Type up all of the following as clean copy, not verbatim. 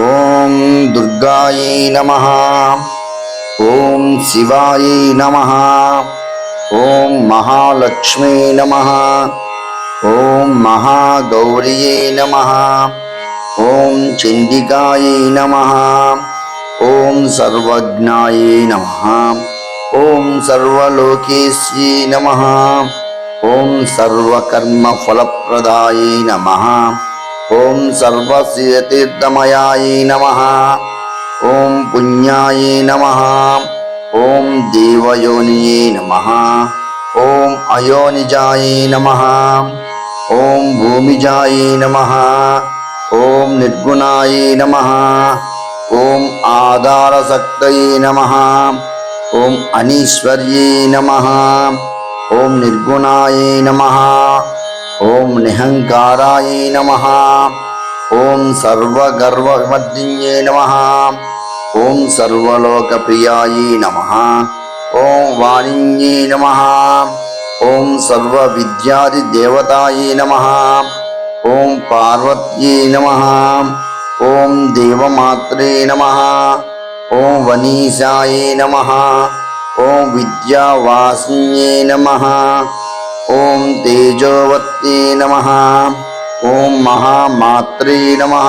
ఓం దుర్గాయై నమః. ఓం శివాయై నమః. ఓం మహాలక్ష్మీ నమః. ఓం మహాగౌరియై నమః. ఓం చండికాయై నమః. ఓం సర్వజ్ఞాయై నమః. ఓం సర్వలోకేశ్యై నమః. ఓం సర్వకర్మఫలప్రదాయై నమః. ఓం సర్వసిద్ధతీర్థమయాయై నమః. ఓం పుణ్యాయై నమః. ఓం దేవయోనియై నమః. ఓం అయోనిజాయై నమః. ఓం భూమిజాయై నమః. ఓం నిర్గుణాయై నమః. ఓం ఆధారశక్తయై నమః. ఓం అనీశ్వర్యై నమః. ఓం నిర్గుణాయై నమః. ఓం నిహంకారాయై నమః. ఓం సర్వగర్వవిమర్దిన్యై నమః. ఓం సర్వలోకప్రియాయై నమః. ఓం వాణిన్యై నమః. ఓం సర్వవిద్యాదిదేవతాయై నమః. ఓం పార్వత్యై నమః. ఓం దేవమాత్రే నమః. ఓం వనీశాయై నమః. ఓం విద్యావాసిన్యై నమః. ఓం తేజోవత్యై నమః. ఓం మహామాత్రే నమః.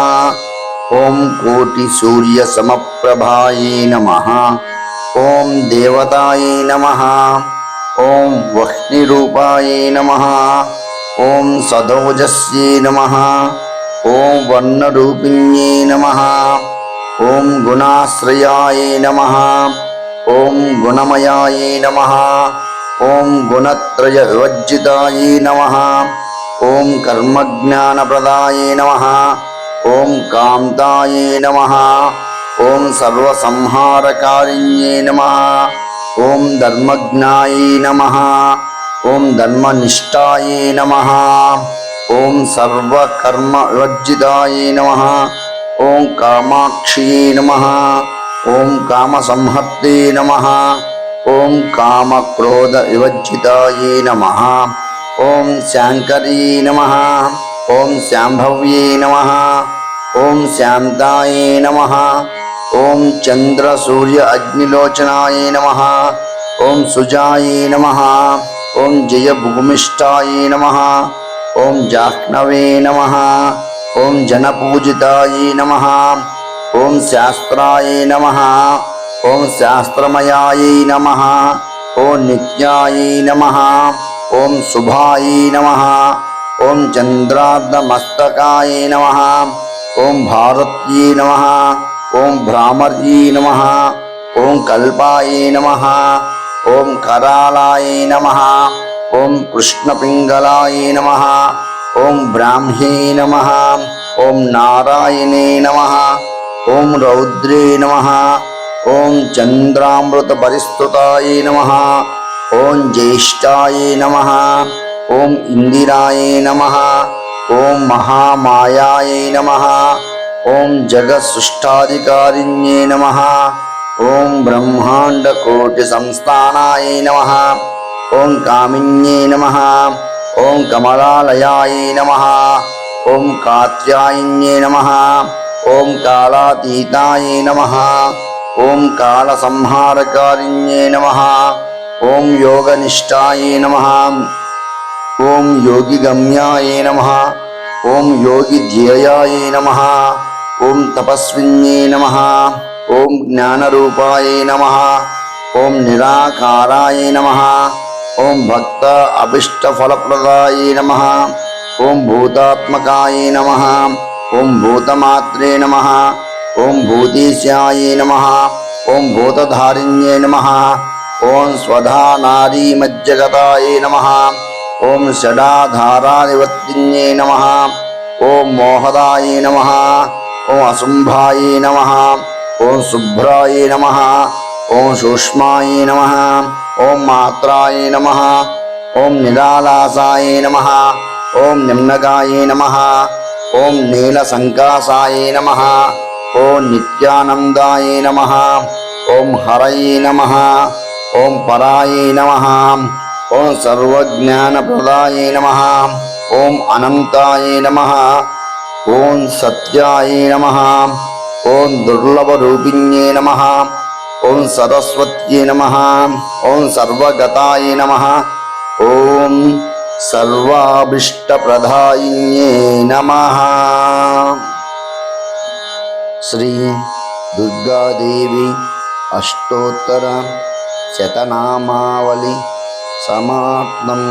ఓం కోటి సూర్య సమప్రభాయై నమః. ఓం దేవతాయై నమః. ఓం వహ్నిరూపాయై నమః. ఓం సదోజస్యై నమః. ఓం వర్ణరూపిణ్యై నమః. ఓం గుణాశ్రయాయై నమః. ఓం గుణమయాయై నమః. ఓం గుణత్రయ వివర్జితాయై నమః. ఓం కర్మజ్ఞానప్రదాయై నమః. ఓం కాంతాయై నమః. ఓం సర్వసంహారకారిణ్యై నమః. ఓం ధర్మజ్ఞాయై నమః. ఓం ధర్మనిష్టాయై నమః. ఓం సర్వకర్మ వివర్జితాయై నమః. ఓం కామాక్షియై నమః. ఓం కామసంహర్తే నమః. ఓం కామక్రోధ వివర్జితాయై నమః. ఓం శాంకరీ నమః. ఓం శాంభవ్యై నమః. ఓం శాంతాయై నమః. ఓం చంద్ర సూర్య అగ్నిలోచనాయై నమః. ఓం సుజాయై నమః. ఓం జయ భూమిష్టాయై నమః. ఓం జాహ్నవే నమః. ఓం జనపూజితాయై నమః. ఓం శాస్త్రాయై నమః. ఓం శాస్త్రమయాయై నమః. ఓం నిత్యాయై నమః. ఓం శుభాయై నమః. ఓం చంద్రార్ధమస్తకాయై నమః. ఓం భారత్యై నమః. ఓం భ్రామర్యై నమః. ఓం కల్పాయై నమః. ఓం కరాళాయై నమః. ఓం కృష్ణపింగళాయై నమః. ఓం బ్రాహ్మ్యై నమః. ఓం నారాయణే నమః. ఓం రౌద్రే నమః. ఓం చంద్రామృత పరిస్తుతాయై నమః. ఓం జ్యేష్ఠాయై నమః. ఓం ఇందిరాయై నమః. ఓం మహామాయాయై నమః. ఓం జగత్సృష్టాధికారిణ్యై నమః. ఓం బ్రహ్మాండకోటి సంస్థానాయై నమః. ఓం కామిన్యై నమః. ఓం కమలాలయాయై నమః. ఓం కాత్యాయన్యై నమః. ఓం కాళాతీతాయై నమః. ఓం కాళసంహారకారిణ్యై నమః. ఓం యోగనిష్టాయై నమః. ఓం యోగిగమ్యాయై నమః. ఓం యోగిధ్యేయాయై నమః. ఓం తపస్విన్యై నమః. ఓం జ్ఞానరూపాయై నమః. ఓం నిరాకారాయై నమః. ఓం భక్త అభిష్టఫలప్రదాయై నమః. ఓం భూతాత్మకాయై నమః. ఓం భూతమాత్రే నమః. ఓం భూతీశాయై నమః. ఓం భూతధారిణ్యై నమః. ఓం స్వధా నారీమజ్జగతాయై నమః. ఓం షడాధారానివర్తిన్యై నమః. ఓం మోహదాయై నమః. ఓం అశుంభాయై నమః. ఓం శుభ్రాయై నమః. ఓం సూక్ష్మాయై నమః. ఓం మాత్రాయై నమః. ఓం నిరాలాసాయై నమః. ఓం నిమ్నగాయై నమః. ఓం నీలసంకాసాయై నమః. ఓం నిత్యానందాయై నమః. ఓం హరయే నమః. ఓం పరాయే నమః. ఓం సర్వజ్ఞానప్రదాయే నమః. ఓం అనంతాయే నమః. ఓం సత్యాయే నమః. ఓం దుర్లభరూపిణ్యే నమః. ఓం సరస్వత్యై నమః. ఓం సర్వగతాయ నమః. ఓం సర్వాభీష్టప్రదాయిన్యే నమః. శ్రీ దుర్గాదేవి అష్టోత్తర శతనామావళి సమాప్తం.